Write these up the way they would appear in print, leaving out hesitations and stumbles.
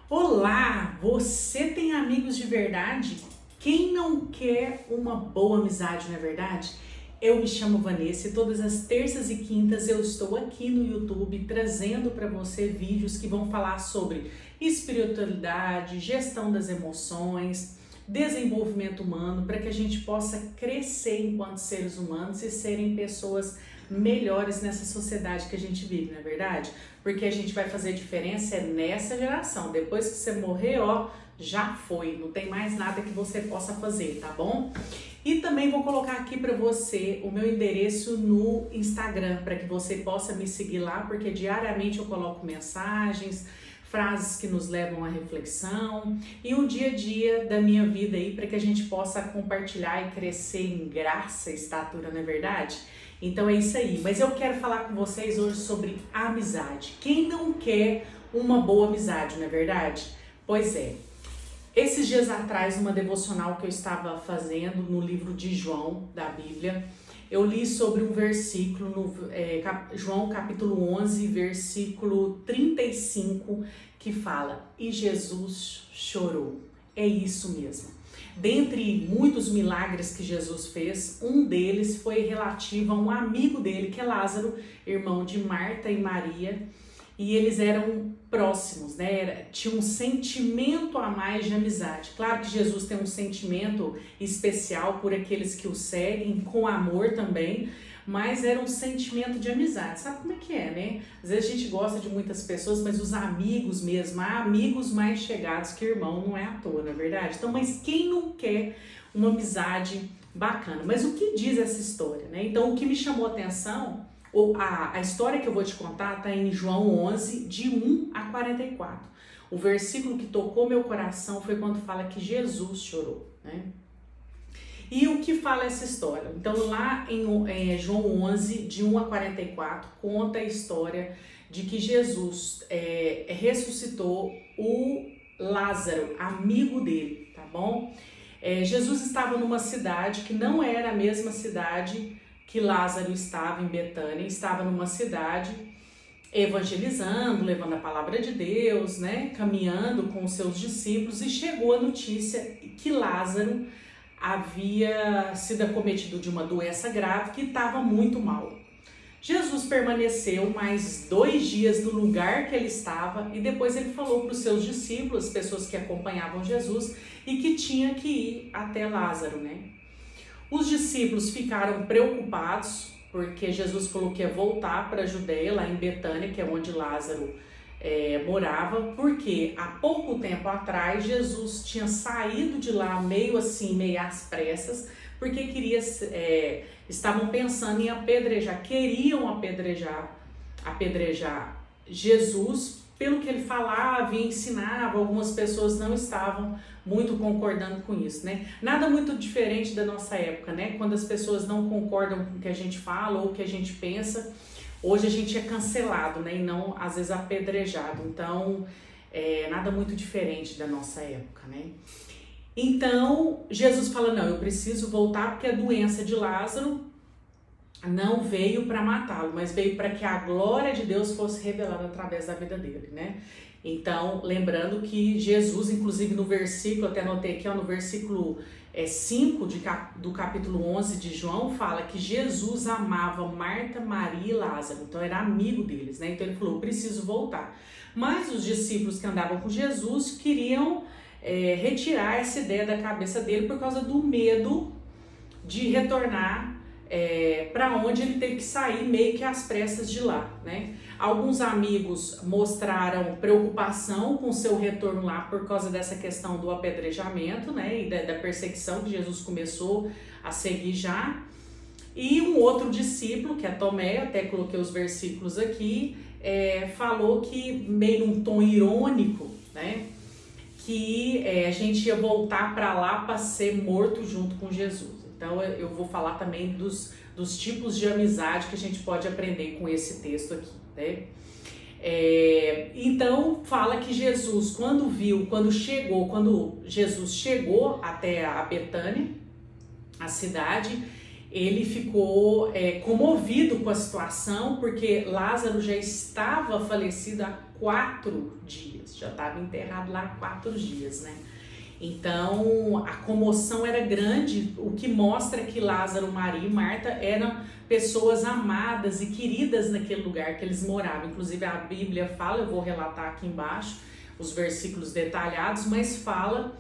Olá, você tem amigos de verdade? Quem não quer uma boa amizade, não é verdade? Eu me chamo Vanessa e todas as terças e quintas eu estou aqui no YouTube trazendo para você vídeos que vão falar sobre espiritualidade, gestão das emoções, desenvolvimento humano, para que a gente possa crescer enquanto seres humanos e serem pessoas melhores nessa sociedade que a gente vive, não é verdade? Porque a gente vai fazer diferença nessa geração. Depois que você morrer, já foi, não tem mais nada que você possa fazer, tá bom? E também vou colocar aqui para você o meu endereço no Instagram, para que você possa me seguir lá, porque diariamente eu coloco mensagens, frases que nos levam à reflexão e o dia a dia da minha vida aí, para que a gente possa compartilhar e crescer em graça e estatura, não é verdade? Então é isso aí, mas eu quero falar com vocês hoje sobre amizade. Quem não quer uma boa amizade, não é verdade? Pois é. Esses dias atrás, numa devocional que eu estava fazendo no livro de João, da Bíblia, eu li sobre um versículo, João capítulo 11, versículo 35, que fala: "E Jesus chorou". É isso mesmo. Dentre muitos milagres que Jesus fez, um deles foi relativo a um amigo dele, que é Lázaro, irmão de Marta e Maria, e eles eram próximos, né? Tinha um sentimento a mais de amizade. Claro que Jesus tem um sentimento especial por aqueles que o seguem, com amor também, mas era um sentimento de amizade. Sabe como é que é, né? Às vezes a gente gosta de muitas pessoas, mas os amigos mesmo, há amigos mais chegados que irmão, não é à toa, não é verdade? Então, mas quem não quer uma amizade bacana? Mas o que diz essa história, né? Então, o que me chamou a atenção, a história que eu vou te contar está em João 11, de 1 a 44. O versículo que tocou meu coração foi quando fala que Jesus chorou, né? E o que fala essa história? Então, lá em João 11, de 1 a 44, conta a história de que Jesus ressuscitou o Lázaro, amigo dele, tá bom? Jesus estava numa cidade que não era a mesma cidade que Lázaro estava, em Betânia. Estava numa cidade evangelizando, levando a palavra de Deus, né? Caminhando com os seus discípulos, e chegou a notícia que Lázaro havia sido acometido de uma doença grave, que estava muito mal. Jesus permaneceu mais 2 dias no lugar que ele estava e depois ele falou para os seus discípulos, pessoas que acompanhavam Jesus, e que tinha que ir até Lázaro, né? Os discípulos ficaram preocupados porque Jesus falou que ia voltar para a Judeia, lá em Betânia, que é onde Lázaro morava, porque há pouco tempo atrás Jesus tinha saído de lá meio assim, meio às pressas, porque estavam pensando em queriam apedrejar Jesus pelo que ele falava e ensinava. Algumas pessoas não estavam muito concordando com isso, né? Nada muito diferente da nossa época, né? Quando as pessoas não concordam com o que a gente fala ou o que a gente pensa, hoje a gente é cancelado, né? E não, às vezes, apedrejado. Então, nada muito diferente da nossa época, né? Então, Jesus fala: não, eu preciso voltar porque a doença de Lázaro não veio para matá-lo, mas veio para que a glória de Deus fosse revelada através da vida dele, né? Então, lembrando que Jesus, inclusive no versículo, até anotei aqui, no versículo 5 do capítulo 11 de João, fala que Jesus amava Marta, Maria e Lázaro, então era amigo deles, né? Então ele falou: eu preciso voltar. Mas os discípulos que andavam com Jesus queriam retirar essa ideia da cabeça dele por causa do medo de retornar para onde ele teve que sair meio que às pressas de lá, né? Alguns amigos mostraram preocupação com seu retorno lá por causa dessa questão do apedrejamento, né? E da perseguição que Jesus começou a seguir já. E um outro discípulo, que é Tomé, até coloquei os versículos aqui, falou que, meio num tom irônico, né? Que a gente ia voltar para lá para ser morto junto com Jesus. Então eu vou falar também dos tipos de amizade que a gente pode aprender com esse texto aqui, né? Então fala que Jesus, quando Jesus chegou até a Betânia, a cidade, ele ficou comovido com a situação, porque Lázaro já estava falecido há 4 dias, já estava enterrado lá 4 dias, né? Então, a comoção era grande, o que mostra que Lázaro, Maria e Marta eram pessoas amadas e queridas naquele lugar que eles moravam. Inclusive, a Bíblia fala, eu vou relatar aqui embaixo os versículos detalhados, mas fala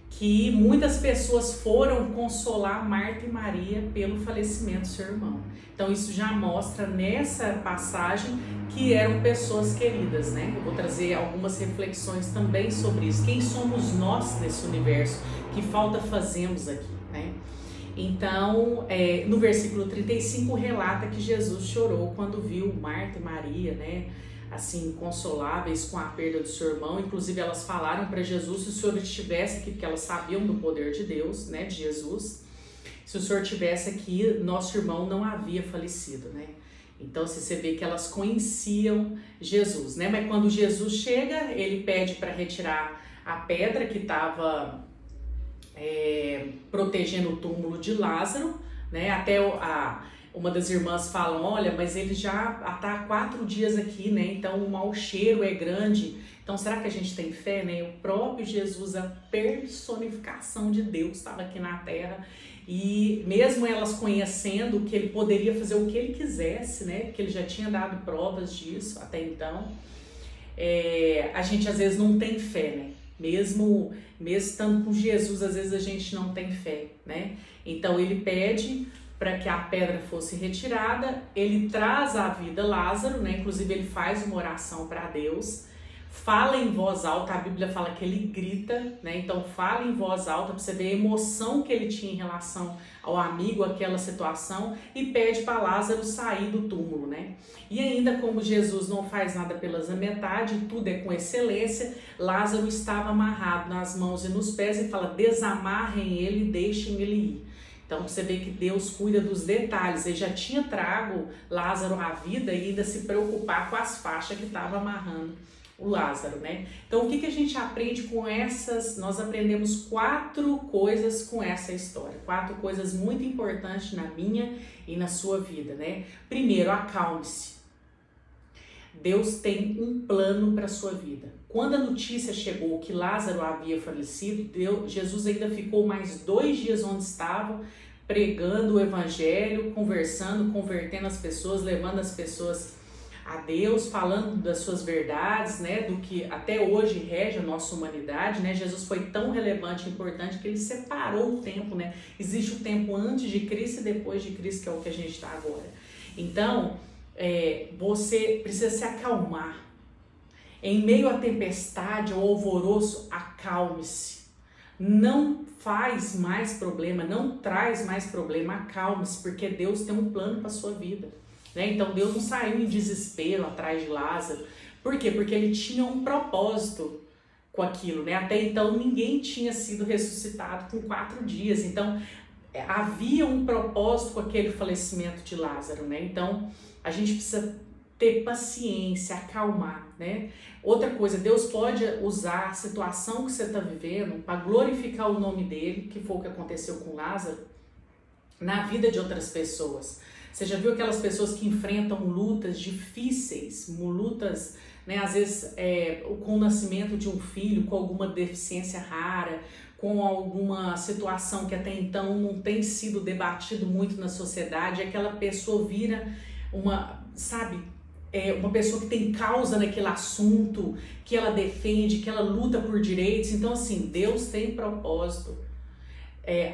que muitas pessoas foram consolar Marta e Maria pelo falecimento do seu irmão. Então isso já mostra nessa passagem que eram pessoas queridas, né? Eu vou trazer algumas reflexões também sobre isso. Quem somos nós nesse universo? Que falta fazemos aqui, né? Então, no versículo 35 relata que Jesus chorou quando viu Marta e Maria, né? Assim, inconsoláveis com a perda do seu irmão. Inclusive elas falaram para Jesus se o Senhor estivesse aqui, porque elas sabiam do poder de Deus, né, de Jesus. Se o Senhor estivesse aqui, nosso irmão não havia falecido, né? Então você vê que elas conheciam Jesus, né? Mas quando Jesus chega, ele pede para retirar a pedra que estava protegendo o túmulo de Lázaro, né? Até uma das irmãs fala, olha, mas ele já está há 4 dias aqui, né? Então o mau cheiro é grande. Então será que a gente tem fé, né? O próprio Jesus, a personificação de Deus, estava aqui na terra. E mesmo elas conhecendo que ele poderia fazer o que ele quisesse, né? Porque ele já tinha dado provas disso até então. A gente às vezes não tem fé, né? Mesmo estando com Jesus, às vezes a gente não tem fé, né? Então ele pede para que a pedra fosse retirada, ele traz à vida Lázaro, né? Inclusive ele faz uma oração para Deus, fala em voz alta, a Bíblia fala que ele grita, né? Então fala em voz alta para você ver a emoção que ele tinha em relação ao amigo, aquela situação, e pede para Lázaro sair do túmulo, né? E ainda como Jesus não faz nada pelas metade, tudo é com excelência, Lázaro estava amarrado nas mãos e nos pés e fala, desamarrem ele e deixem ele ir. Então você vê que Deus cuida dos detalhes. Ele já tinha trago Lázaro à vida e ainda se preocupar com as faixas que estava amarrando o Lázaro, né? Então o que a gente aprende com essas? Nós aprendemos 4 coisas com essa história. 4 coisas muito importantes na minha e na sua vida, né? Primeiro, acalme-se. Deus tem um plano para a sua vida. Quando a notícia chegou que Lázaro havia falecido, Jesus ainda ficou mais 2 dias onde estava, pregando o evangelho, conversando, convertendo as pessoas, levando as pessoas a Deus, falando das suas verdades, né, do que até hoje rege a nossa humanidade, né? Jesus foi tão relevante e importante que ele separou o tempo, né? Existe o tempo antes de Cristo e depois de Cristo, que é o que a gente está agora. Então, você precisa se acalmar. Em meio à tempestade, ao alvoroço, acalme-se. Não faz mais problema, não traz mais problema, acalme-se, porque Deus tem um plano para a sua vida, né? Então Deus não saiu em desespero atrás de Lázaro. Por quê? Porque ele tinha um propósito com aquilo, né? Até então ninguém tinha sido ressuscitado com 4 dias, então havia um propósito com aquele falecimento de Lázaro, né? Então a gente precisa ter paciência, acalmar, né? Outra coisa, Deus pode usar a situação que você está vivendo para glorificar o nome dele, que foi o que aconteceu com Lázaro, na vida de outras pessoas. Você já viu aquelas pessoas que enfrentam lutas difíceis, lutas, né, às vezes com o nascimento de um filho, com alguma deficiência rara, com alguma situação que até então não tem sido debatido muito na sociedade, aquela pessoa vira uma pessoa que tem causa naquele assunto, que ela defende, que ela luta por direitos. Então assim, Deus tem propósito.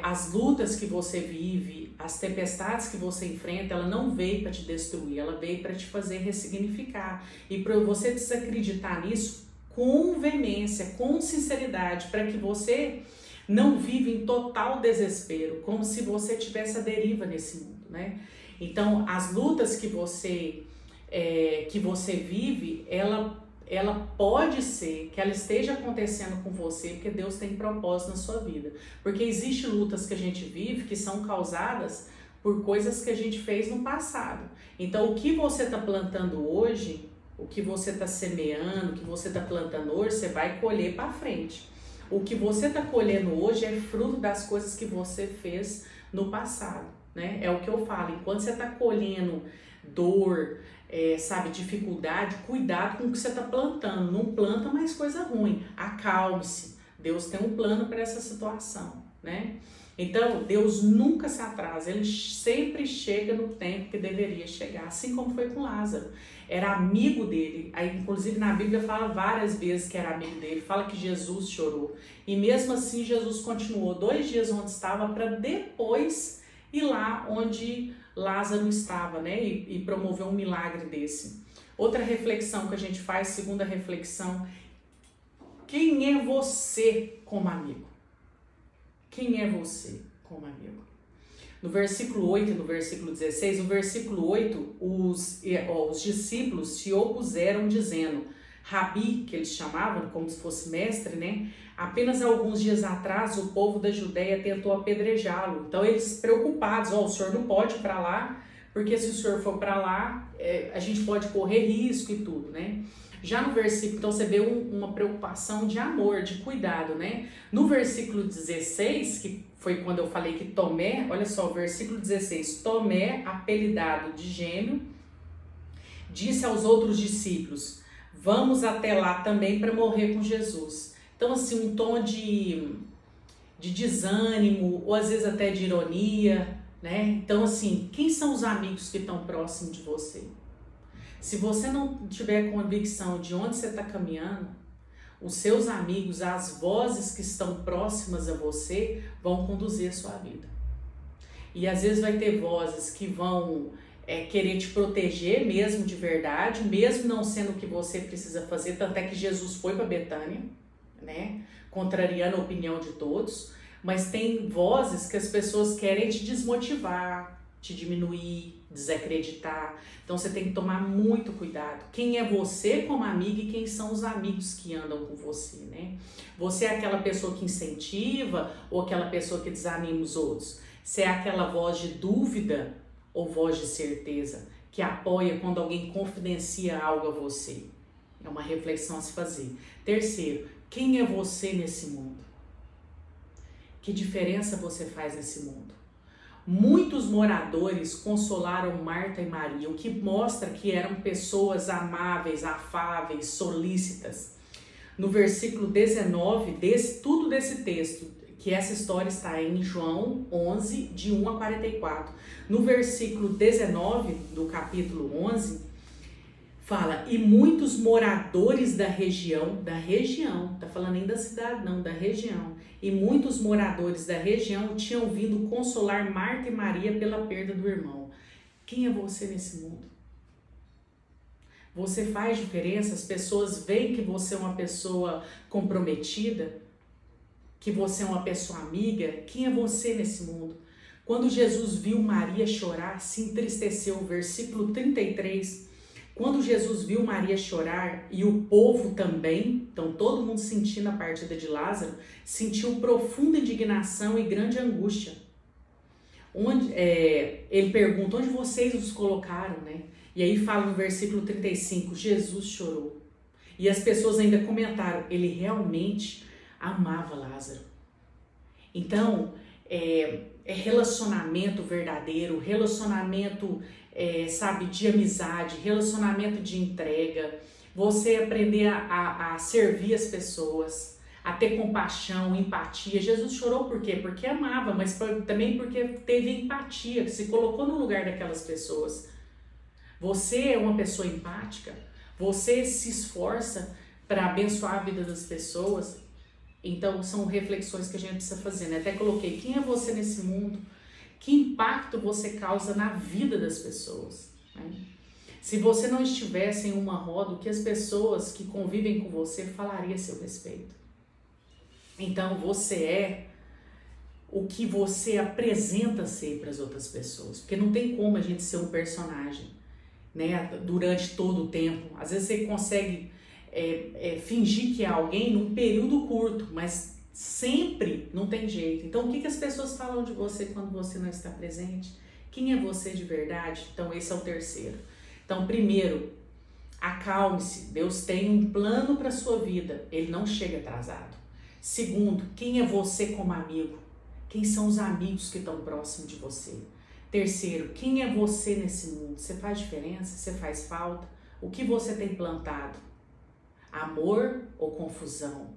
As lutas que você vive, as tempestades que você enfrenta, ela não veio para te destruir, ela veio para te fazer ressignificar. E para você precisa acreditar nisso com veemência, com sinceridade, para que você não viva em total desespero, como se você tivesse a deriva nesse mundo, né? Então, as lutas que você vive, ela pode ser que ela esteja acontecendo com você porque Deus tem propósito na sua vida. Porque existem lutas que a gente vive que são causadas por coisas que a gente fez no passado. Então, o que você está plantando hoje, o que você está semeando, o que você está plantando hoje, você vai colher para frente. O que você está colhendo hoje é fruto das coisas que você fez no passado, né? É o que eu falo, enquanto você está colhendo dor, sabe, dificuldade, cuidado com o que você está plantando. Não planta mais coisa ruim. Acalme-se. Deus tem um plano para essa situação, né? Então, Deus nunca se atrasa, Ele sempre chega no tempo que deveria chegar, assim como foi com Lázaro. Era amigo dele, aí, inclusive na Bíblia fala várias vezes que era amigo dele, fala que Jesus chorou. E mesmo assim, Jesus continuou 2 dias onde estava para depois ir lá onde Lázaro estava, né? E promover um milagre desse. Outra reflexão que a gente faz, segunda reflexão, quem é você como amigo? Quem é você como amigo? No versículo 8 e no versículo 16, no versículo 8, os discípulos se opuseram dizendo, Rabi, que eles chamavam como se fosse mestre, né? Apenas alguns dias atrás o povo da Judéia tentou apedrejá-lo. Então eles preocupados, o senhor não pode ir para lá, porque se o senhor for para lá, a gente pode correr risco e tudo, né? Já no versículo, então você vê uma preocupação de amor, de cuidado, né? No versículo 16, que foi quando eu falei que Tomé, olha só, o versículo 16, Tomé, apelidado de Gêmeo, disse aos outros discípulos, vamos até lá também para morrer com Jesus. Então, assim, um tom de desânimo, ou às vezes até de ironia, né? Então, assim, quem são os amigos que estão próximos de você? Se você não tiver convicção de onde você está caminhando, os seus amigos, as vozes que estão próximas a você, vão conduzir a sua vida. E às vezes vai ter vozes que vão querer te proteger mesmo de verdade, mesmo não sendo o que você precisa fazer, tanto é que Jesus foi para Betânia, né? Contrariando a opinião de todos, mas tem vozes que as pessoas querem te desmotivar, te diminuir, desacreditar. Então você tem que tomar muito cuidado. Quem é você como amigo e quem são os amigos que andam com você, né? Você é aquela pessoa que incentiva ou aquela pessoa que desanima os outros? Você é aquela voz de dúvida ou voz de certeza que apoia quando alguém confidencia algo a você? É uma reflexão a se fazer. Terceiro, quem é você nesse mundo? Que diferença você faz nesse mundo? Muitos moradores consolaram Marta e Maria, o que mostra que eram pessoas amáveis, afáveis, solícitas. No versículo 19, tudo desse texto, que essa história está em João 11, de 1 a 44. No versículo 19 do capítulo 11, fala, e muitos moradores da região, tá falando nem da cidade não, da região, e muitos moradores da região tinham vindo consolar Marta e Maria pela perda do irmão. Quem é você nesse mundo? Você faz diferença? As pessoas veem que você é uma pessoa comprometida, que você é uma pessoa amiga? Quem é você nesse mundo? Quando Jesus viu Maria chorar, se entristeceu, versículo 33, quando Jesus viu Maria chorar e o povo também, então todo mundo sentindo a partida de Lázaro, sentiu profunda indignação e grande angústia. Ele pergunta, onde vocês os colocaram, né? E aí fala no versículo 35, Jesus chorou. E as pessoas ainda comentaram, ele realmente amava Lázaro. Então, relacionamento verdadeiro, relacionamento sabe, de amizade, relacionamento de entrega, você aprender a servir as pessoas, a ter compaixão, empatia. Jesus chorou por quê? Porque amava, mas também porque teve empatia, que se colocou no lugar daquelas pessoas. Você é uma pessoa empática, você se esforça para abençoar a vida das pessoas. Então são reflexões que a gente precisa fazer, né? Até coloquei, quem é você nesse mundo? Que impacto você causa na vida das pessoas, né? Se você não estivesse em uma roda, o que as pessoas que convivem com você falariam a seu respeito? Então você é o que você apresenta ser para as outras pessoas, porque não tem como a gente ser um personagem, né, durante todo o tempo. Às vezes você consegue fingir que é alguém num período curto, mas sempre não tem jeito. Então, o que as pessoas falam de você quando você não está presente? Quem é você de verdade? Então, esse é o terceiro. Então, primeiro, acalme-se. Deus tem um plano para a sua vida. Ele não chega atrasado. Segundo, quem é você como amigo? Quem são os amigos que estão próximos de você? Terceiro, quem é você nesse mundo? Você faz diferença? Você faz falta? O que você tem plantado? Amor ou confusão?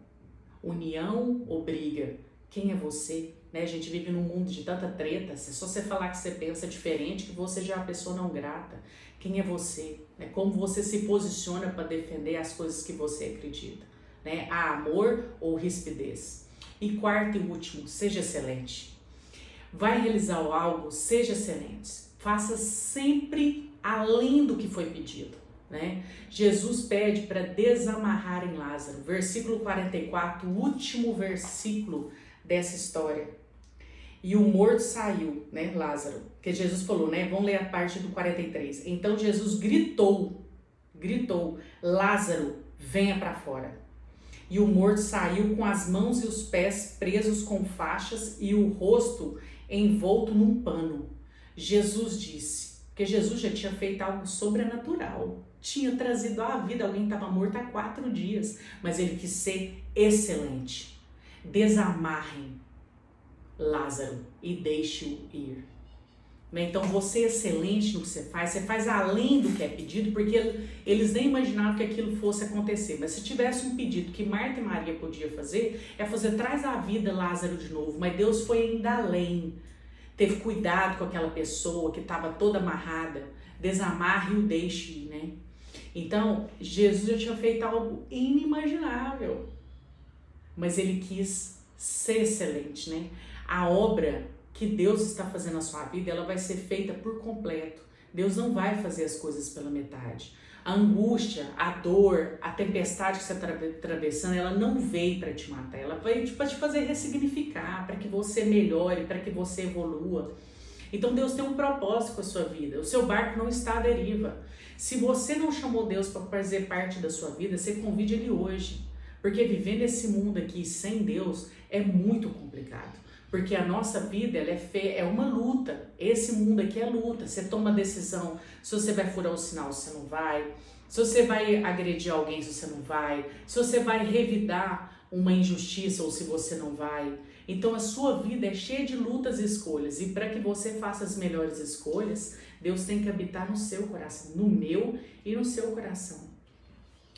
União ou briga? Quem é você? Né? A gente vive num mundo de tanta treta. Se só você falar que você pensa diferente, que você já é uma pessoa não grata. Quem é você? Né? Como você se posiciona para defender as coisas que você acredita? Né? Há amor ou rispidez? E quarto e último, seja excelente. Vai realizar algo, seja excelente. Faça sempre além do que foi pedido. Né? Jesus pede para desamarrarem Lázaro. Versículo 44, o último versículo dessa história. E o morto saiu, né, Lázaro? Porque Jesus falou, né? Vamos ler a parte do 43. Então Jesus gritou, Lázaro, venha para fora. E o morto saiu com as mãos e os pés presos com faixas e o rosto envolto num pano. Jesus disse, porque Jesus já tinha feito algo sobrenatural, tinha trazido à vida alguém que estava morto há 4 dias, mas ele quis ser excelente. Desamarrem Lázaro e deixe-o ir. Então você é excelente no que você faz além do que é pedido, porque eles nem imaginavam que aquilo fosse acontecer. Mas se tivesse um pedido que Marta e Maria podiam fazer, é fazer, traz à vida Lázaro de novo. Mas Deus foi ainda além. Teve cuidado com aquela pessoa que estava toda amarrada. Desamarre e o deixe ir, né? Então, Jesus já tinha feito algo inimaginável. Mas ele quis ser excelente, né? A obra que Deus está fazendo na sua vida, ela vai ser feita por completo. Deus não vai fazer as coisas pela metade. A angústia, a dor, a tempestade que você está atravessando, ela não veio para te matar. Ela veio para te fazer ressignificar, para que você melhore, para que você evolua. Então Deus tem um propósito com a sua vida. O seu barco não está à deriva. Se você não chamou Deus para fazer parte da sua vida, você convide Ele hoje. Porque viver nesse mundo aqui sem Deus é muito complicado. Porque a nossa vida ela é uma luta. Esse mundo aqui é luta. Você toma decisão se você vai furar o sinal, se você não vai. Se você vai agredir alguém, se você não vai. Se você vai revidar uma injustiça ou se você não vai. Então a sua vida é cheia de lutas e escolhas. E para que você faça as melhores escolhas, Deus tem que habitar no seu coração, no meu e no seu coração.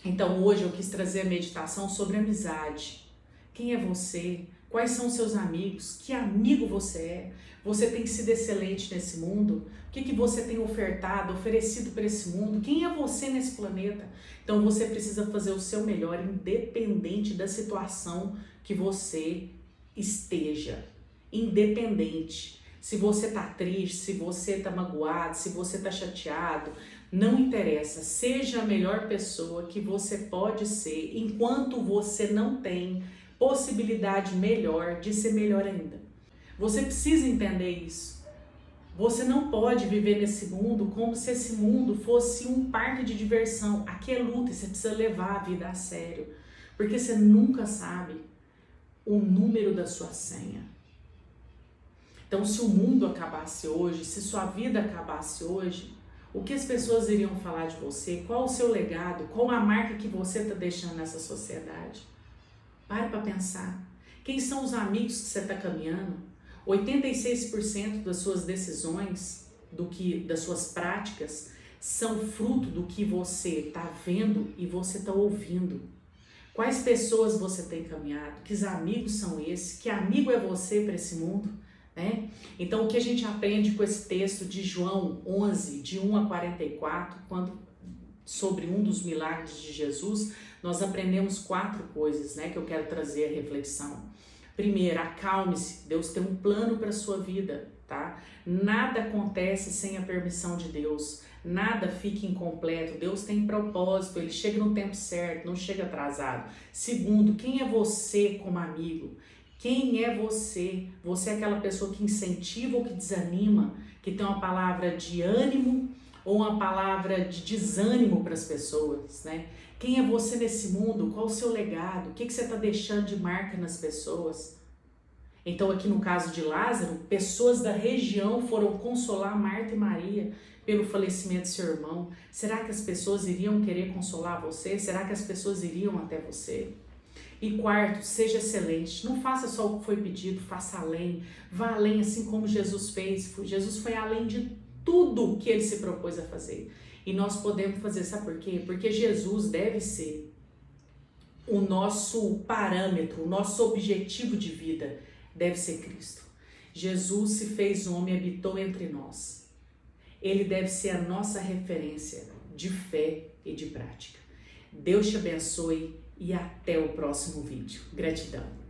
Então hoje eu quis trazer a meditação sobre amizade. Quem é você? Quais são os seus amigos? Que amigo você é? Você tem sido excelente nesse mundo? O que você tem ofertado, oferecido para esse mundo? Quem é você nesse planeta? Então você precisa fazer o seu melhor, independente da situação que você esteja. Independente. Se você está triste, se você está magoado, se você está chateado, não interessa. Seja a melhor pessoa que você pode ser enquanto você não tem possibilidade melhor de ser melhor ainda. Você precisa entender isso. Você não pode viver nesse mundo como se esse mundo fosse um parque de diversão. Aqui é luta e você precisa levar a vida a sério. Porque você nunca sabe o número da sua senha. Então, se o mundo acabasse hoje, se sua vida acabasse hoje, o que as pessoas iriam falar de você? Qual o seu legado? Qual a marca que você está deixando nessa sociedade? Pare para pensar. Quem são os amigos que você está caminhando? 86% das suas decisões, das suas práticas, são fruto do que você está vendo e você está ouvindo. Quais pessoas você tem caminhado? Que amigos são esses? Que amigo é você para esse mundo? Né? Então, o que a gente aprende com esse texto de João 11, de 1 a 44, sobre um dos milagres de Jesus, nós aprendemos 4 coisas, né, que eu quero trazer a reflexão. Primeiro, acalme-se, Deus tem um plano para a sua vida, tá? Nada acontece sem a permissão de Deus, nada fica incompleto, Deus tem propósito, Ele chega no tempo certo, não chega atrasado. Segundo, quem é você como amigo? Quem é você? Você é aquela pessoa que incentiva ou que desanima, que tem uma palavra de ânimo ou uma palavra de desânimo para as pessoas, né? Quem é você nesse mundo? Qual o seu legado? O que você está deixando de marca nas pessoas? Então, aqui no caso de Lázaro, pessoas da região foram consolar Marta e Maria pelo falecimento de seu irmão. Será que as pessoas iriam querer consolar você? Será que as pessoas iriam até você? E quarto, seja excelente. Não faça só o que foi pedido, faça além. Vá além assim como Jesus fez. Jesus foi além de tudo que ele se propôs a fazer. E nós podemos fazer, sabe por quê? Porque Jesus deve ser o nosso parâmetro, o nosso objetivo de vida deve ser Cristo. Jesus se fez homem e habitou entre nós. Ele deve ser a nossa referência de fé e de prática. Deus te abençoe e até o próximo vídeo. Gratidão.